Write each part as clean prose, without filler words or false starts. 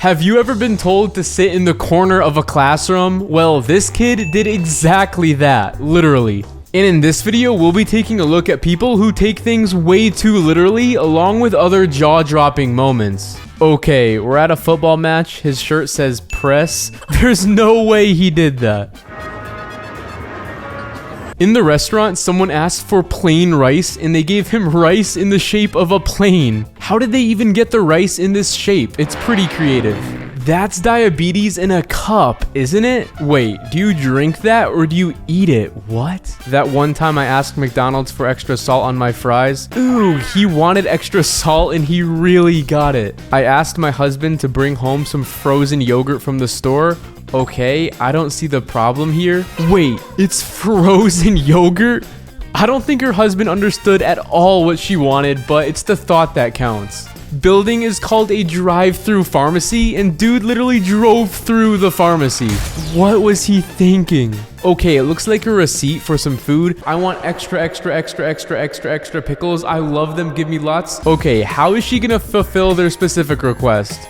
Have you ever been told to sit in the corner of a classroom? Well, this kid did exactly that, literally. And in this video, we'll be taking a look at people who take things way too literally, along with other jaw-dropping moments. Okay, we're at a football match. His shirt says press. There's no way he did that. In the restaurant, someone asked for plain rice and they gave him rice in the shape of a plane. How did they even get the rice in this shape? It's pretty creative. That's diabetes in a cup, isn't it? Wait, do you drink that or do you eat it? What? That one time I asked McDonald's for extra salt on my fries. Ooh, he wanted extra salt and he really got it. I asked my husband to bring home some frozen yogurt from the store. Okay, I don't see the problem here. Wait, it's frozen yogurt? I don't think her husband understood at all what she wanted, but it's the thought that counts. Building is called a drive-through pharmacy, and dude literally drove through the pharmacy. What was he thinking? Okay, it looks like a receipt for some food. I want extra pickles. I love them. Give me lots. Okay, how is she gonna fulfill their specific request?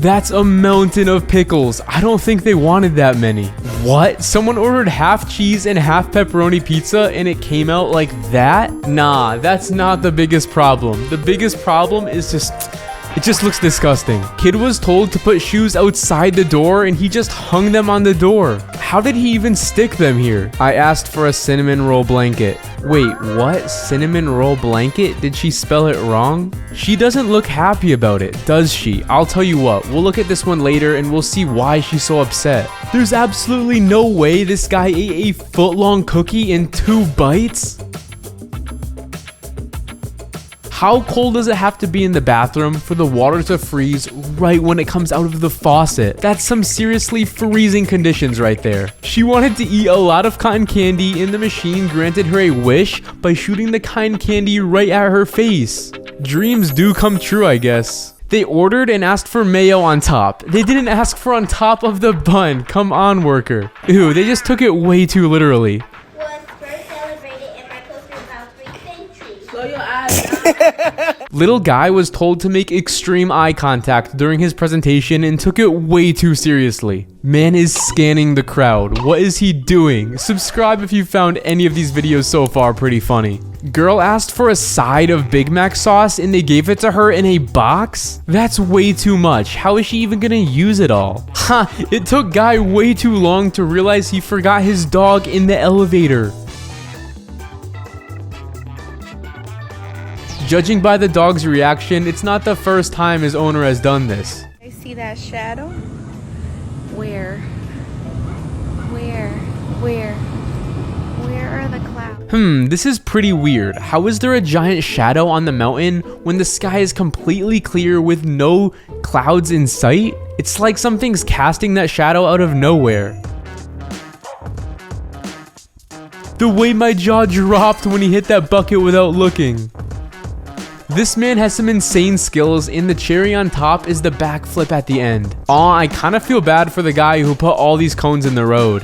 That's a mountain of pickles. I don't think they wanted that many. What? Someone ordered half cheese and half pepperoni pizza and it came out like that? Nah, that's not the biggest problem. The biggest problem is it just looks disgusting. Kid was told to put shoes outside the door and he just hung them on the door. How did he even stick them here? I asked for a cinnamon roll blanket. Wait, what? Cinnamon roll blanket? Did she spell it wrong? She doesn't look happy about it, does she? I'll tell you what, we'll look at this one later and we'll see why she's so upset. There's absolutely no way this guy ate a foot-long cookie in 2 bites? How cold does it have to be in the bathroom for the water to freeze right when it comes out of the faucet? That's some seriously freezing conditions right there. She wanted to eat a lot of cotton candy and the machine granted her a wish by shooting the cotton candy right at her face. Dreams do come true, I guess. They ordered and asked for mayo on top. They didn't ask for on top of the bun. Come on, worker. Ew, they just took it way too literally. Little guy was told to make extreme eye contact during his presentation and took it way too seriously. Man is scanning the crowd. What is he doing? Subscribe if you found any of these videos so far pretty funny. Girl asked for a side of Big Mac sauce and they gave it to her in a box? That's way too much. How is she even gonna use it all? Ha! It took guy way too long to realize he forgot his dog in the elevator. Judging by the dog's reaction, it's not the first time his owner has done this. I see that shadow. Where are the clouds? This is pretty weird. How is there a giant shadow on the mountain when the sky is completely clear with no clouds in sight? It's like something's casting that shadow out of nowhere. The way my jaw dropped when he hit that bucket without looking. This man has some insane skills and the cherry on top is the backflip at the end. Aw, I kind of feel bad for the guy who put all these cones in the road.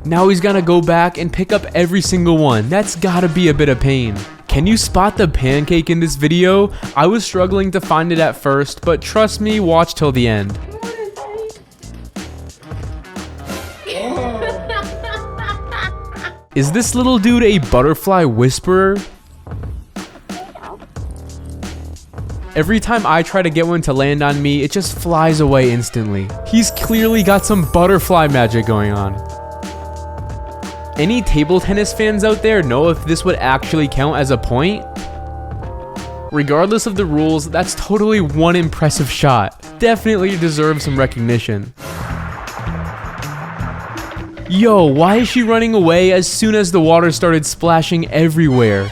Now he's gonna go back and pick up every single one. That's gotta be a bit of pain. Can you spot the pancake in this video? I was struggling to find it at first, but trust me, watch till the end. Is this little dude a butterfly whisperer? Every time I try to get one to land on me, it just flies away instantly. He's clearly got some butterfly magic going on. Any table tennis fans out there know if this would actually count as a point? Regardless of the rules, that's totally one impressive shot. Definitely deserves some recognition. Yo, why is she running away as soon as the water started splashing everywhere?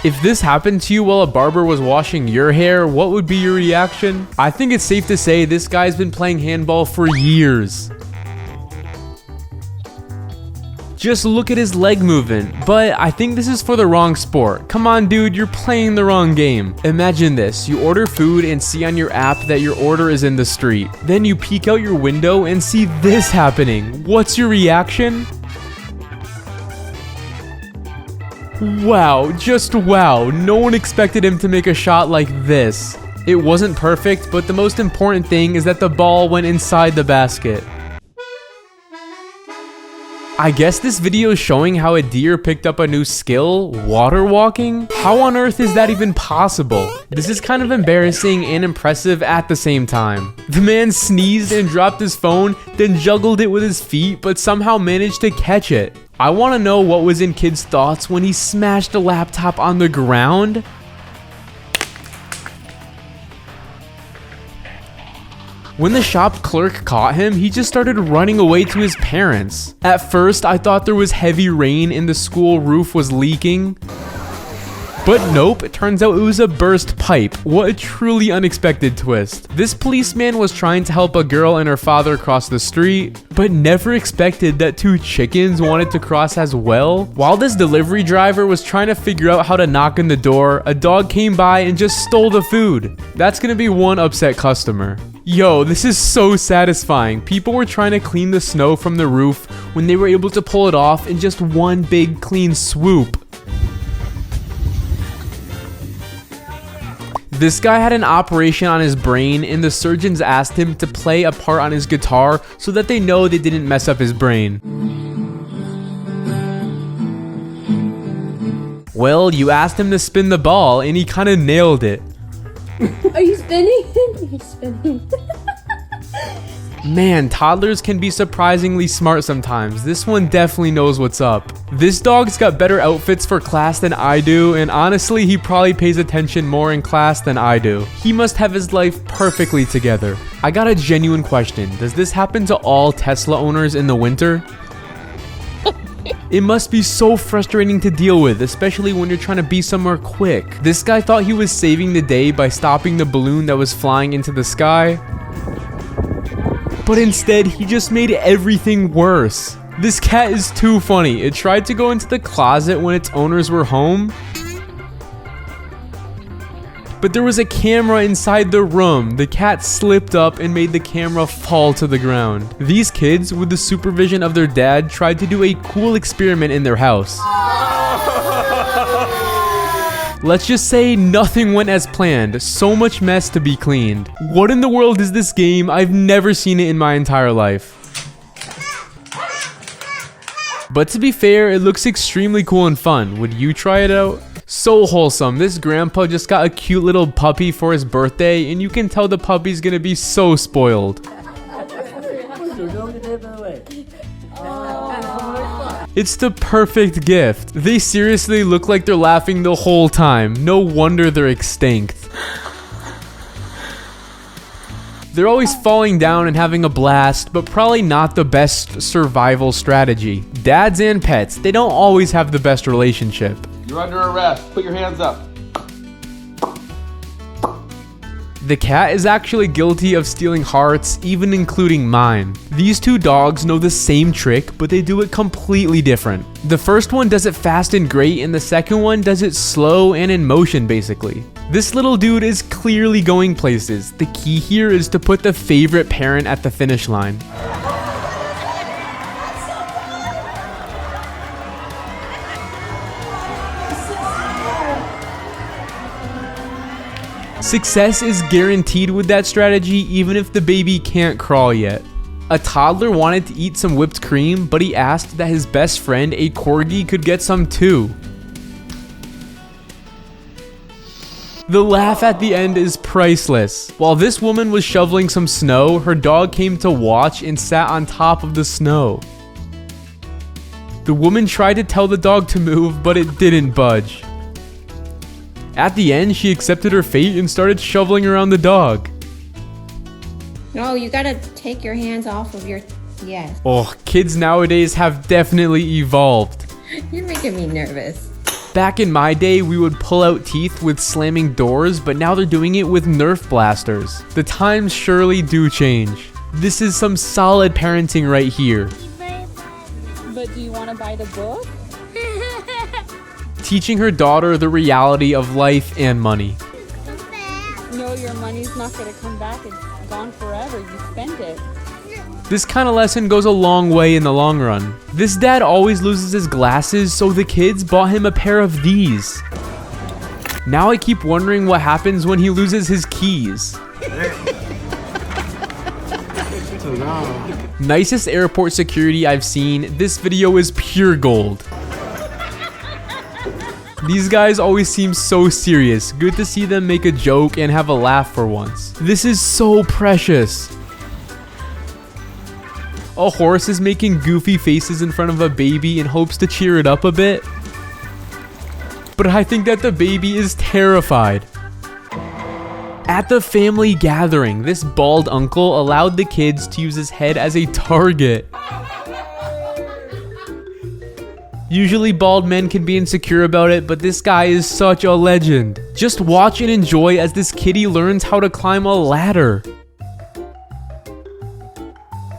If this happened to you while a barber was washing your hair, what would be your reaction? I think it's safe to say this guy's been playing handball for years. Just look at his leg movement, but I think this is for the wrong sport. Come on, dude, you're playing the wrong game. Imagine this, you order food and see on your app that your order is in the street. Then you peek out your window and see this happening. What's your reaction? Wow, just wow. No one expected him to make a shot like this. It wasn't perfect, but the most important thing is that the ball went inside the basket. I guess this video is showing how a deer picked up a new skill, water walking? How on earth is that even possible? This is kind of embarrassing and impressive at the same time. The man sneezed and dropped his phone, then juggled it with his feet, but somehow managed to catch it. I want to know what was in Kid's thoughts when he smashed a laptop on the ground. When the shop clerk caught him, he just started running away to his parents. At first, I thought there was heavy rain and the school roof was leaking. But nope, it turns out it was a burst pipe. What a truly unexpected twist. This policeman was trying to help a girl and her father cross the street, but never expected that 2 chickens wanted to cross as well. While this delivery driver was trying to figure out how to knock on the door, a dog came by and just stole the food. That's gonna be one upset customer. Yo, this is so satisfying. People were trying to clean the snow from the roof when they were able to pull it off in just one big clean swoop. This guy had an operation on his brain and the surgeons asked him to play a part on his guitar so that they know they didn't mess up his brain. Well, you asked him to spin the ball and he kind of nailed it. Are you spinning? You're spinning. Man, toddlers can be surprisingly smart sometimes. This one definitely knows what's up. This dog's got better outfits for class than I do, and honestly, he probably pays attention more in class than I do. He must have his life perfectly together. I got a genuine question. Does this happen to all Tesla owners in the winter? It must be so frustrating to deal with, especially when you're trying to be somewhere quick. This guy thought he was saving the day by stopping the balloon that was flying into the sky. But instead, he just made everything worse. This cat is too funny. It tried to go into the closet when its owners were home, but there was a camera inside the room. The cat slipped up and made the camera fall to the ground. These kids, with the supervision of their dad, tried to do a cool experiment in their house. Let's just say nothing went as planned. So much mess to be cleaned. What in the world is this game? I've never seen it in my entire life. But to be fair, it looks extremely cool and fun. Would you try it out? So wholesome. This grandpa just got a cute little puppy for his birthday, and you can tell the puppy's gonna be so spoiled. It's the perfect gift. They seriously look like they're laughing the whole time. No wonder they're extinct. They're always falling down and having a blast, but probably not the best survival strategy. Dads and pets, they don't always have the best relationship. You're under arrest. Put your hands up. The cat is actually guilty of stealing hearts, even including mine. These 2 dogs know the same trick, but they do it completely different. The first one does it fast and great, and the second one does it slow and in motion, basically. This little dude is clearly going places. The key here is to put the favorite parent at the finish line. Success is guaranteed with that strategy, even if the baby can't crawl yet. A toddler wanted to eat some whipped cream, but he asked that his best friend, a corgi, could get some too. The laugh at the end is priceless. While this woman was shoveling some snow, her dog came to watch and sat on top of the snow. The woman tried to tell the dog to move, but it didn't budge. At the end, she accepted her fate and started shoveling around the dog. No, you gotta take your hands off of your... Yes. Oh, kids nowadays have definitely evolved. You're making me nervous. Back in my day, we would pull out teeth with slamming doors, but now they're doing it with Nerf blasters. The times surely do change. This is some solid parenting right here. But do you want to buy the book? Teaching her daughter the reality of life and money. No, your money's not going to come back. It's gone forever. You spent it. This kind of lesson goes a long way in the long run. This dad always loses his glasses, so the kids bought him a pair of these. Now I keep wondering what happens when he loses his keys. Nicest airport security I've seen. This video is pure gold. These guys always seem so serious. Good to see them make a joke and have a laugh for once. This is so precious. A horse is making goofy faces in front of a baby in hopes to cheer it up a bit. But I think that the baby is terrified. At the family gathering, this bald uncle allowed the kids to use his head as a target. Usually bald men can be insecure about it, but this guy is such a legend. Just watch and enjoy as this kitty learns how to climb a ladder.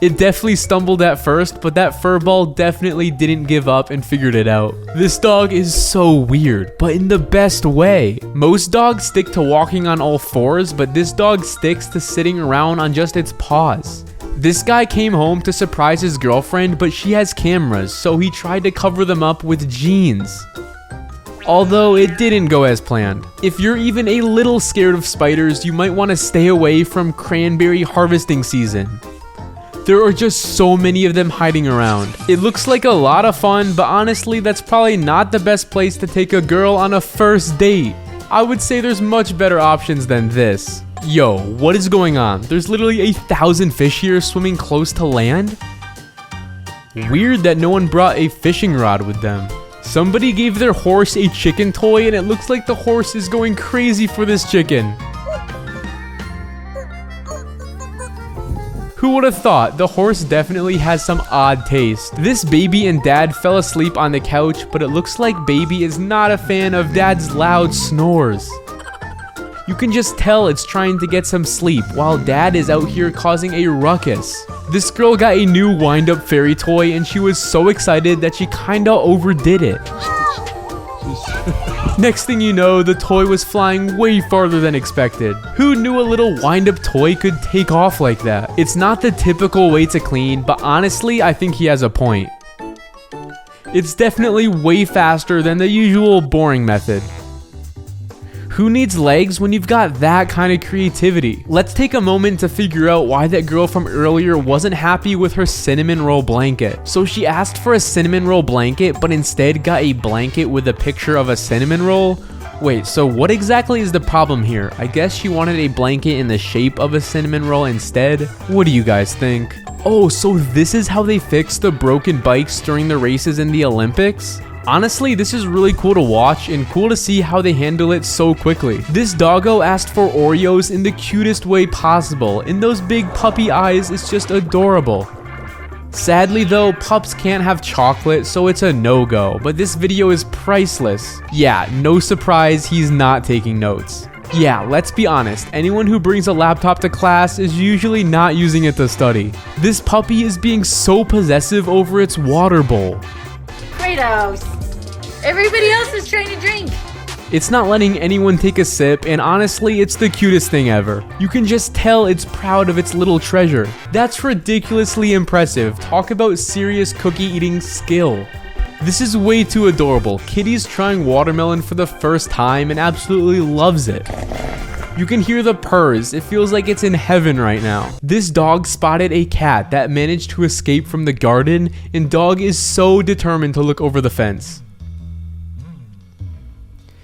It definitely stumbled at first, but that furball definitely didn't give up and figured it out. This dog is so weird, but in the best way. Most dogs stick to walking on all fours, but this dog sticks to sitting around on just its paws. This guy came home to surprise his girlfriend, but she has cameras, so he tried to cover them up with jeans. Although it didn't go as planned. If you're even a little scared of spiders, you might want to stay away from cranberry harvesting season. There are just so many of them hiding around. It looks like a lot of fun, but honestly, that's probably not the best place to take a girl on a first date. I would say there's much better options than this. Yo, what is going on? There's literally 1,000 fish here swimming close to land? Weird that no one brought a fishing rod with them. Somebody gave their horse a chicken toy and it looks like the horse is going crazy for this chicken. Who would have thought? The horse definitely has some odd taste. This baby and dad fell asleep on the couch, but it looks like baby is not a fan of dad's loud snores. You can just tell it's trying to get some sleep while dad is out here causing a ruckus. This girl got a new wind-up fairy toy and she was so excited that she kinda overdid it. Next thing you know, the toy was flying way farther than expected. Who knew a little wind-up toy could take off like that? It's not the typical way to clean, but honestly, I think he has a point. It's definitely way faster than the usual boring method. Who needs legs when you've got that kind of creativity? Let's take a moment to figure out why that girl from earlier wasn't happy with her cinnamon roll blanket. So she asked for a cinnamon roll blanket, but instead got a blanket with a picture of a cinnamon roll. Wait, so what exactly is the problem here? I guess she wanted a blanket in the shape of a cinnamon roll instead. What do you guys think? Oh, so this is how they fixed the broken bikes during the races in the Olympics? Honestly, this is really cool to watch and cool to see how they handle it so quickly. This doggo asked for Oreos in the cutest way possible, and those big puppy eyes is just adorable. Sadly though, pups can't have chocolate, so it's a no-go, but this video is priceless. Yeah, no surprise, he's not taking notes. Yeah, let's be honest, anyone who brings a laptop to class is usually not using it to study. This puppy is being so possessive over its water bowl. Kratos. Everybody else is trying to drink. It's not letting anyone take a sip, and honestly, it's the cutest thing ever. You can just tell it's proud of its little treasure. That's ridiculously impressive. Talk about serious cookie eating skill. This is way too adorable. Kitty's trying watermelon for the first time and absolutely loves it. You can hear the purrs. It feels like it's in heaven right now. This dog spotted a cat that managed to escape from the garden, and dog is so determined to look over the fence.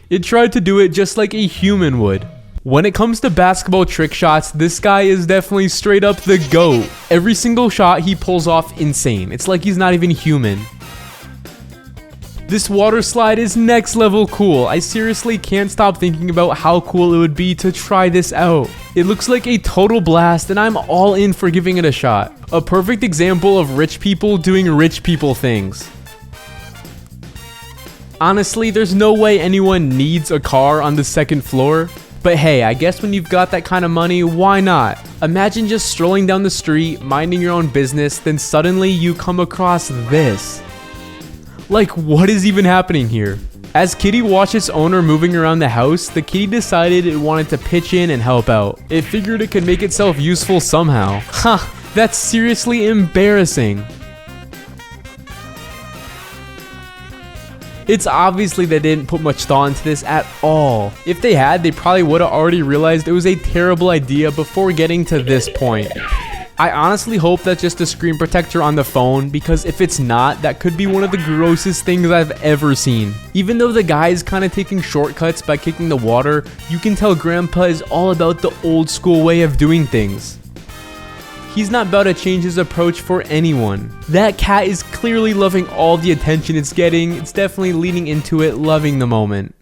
It tried to do it just like a human would. When it comes to basketball trick shots, this guy is definitely straight up the GOAT. Every single shot he pulls off insane. It's like he's not even human. This water slide is next level cool. I seriously can't stop thinking about how cool it would be to try this out. It looks like a total blast and I'm all in for giving it a shot. A perfect example of rich people doing rich people things. Honestly, there's no way anyone needs a car on the second floor. But hey, I guess when you've got that kind of money, why not? Imagine just strolling down the street, minding your own business, then suddenly you come across this. Like, what is even happening here? As Kitty watched its owner moving around the house, the kitty decided it wanted to pitch in and help out. It figured it could make itself useful somehow. Ha! That's seriously embarrassing. It's obviously they didn't put much thought into this at all. If they had, they probably would have already realized it was a terrible idea before getting to this point. I honestly hope that's just a screen protector on the phone, because if it's not, that could be one of the grossest things I've ever seen. Even though the guy is kind of taking shortcuts by kicking the water, you can tell Grandpa is all about the old school way of doing things. He's not about to change his approach for anyone. That cat is clearly loving all the attention it's getting. It's definitely leaning into it, loving the moment.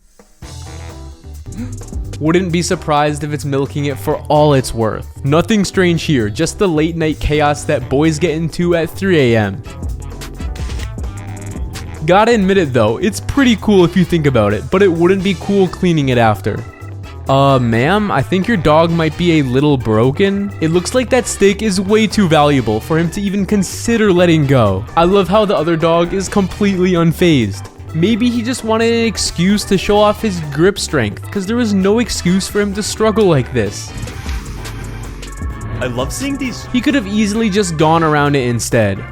Wouldn't be surprised if it's milking it for all it's worth. Nothing strange here, just the late night chaos that boys get into at 3 a.m. Gotta admit it though, it's pretty cool if you think about it, but it wouldn't be cool cleaning it after. Ma'am, I think your dog might be a little broken. It looks like that steak is way too valuable for him to even consider letting go. I love how the other dog is completely unfazed. Maybe he just wanted an excuse to show off his grip strength, because there was no excuse for him to struggle like this. I love seeing these. He could have easily just gone around it instead.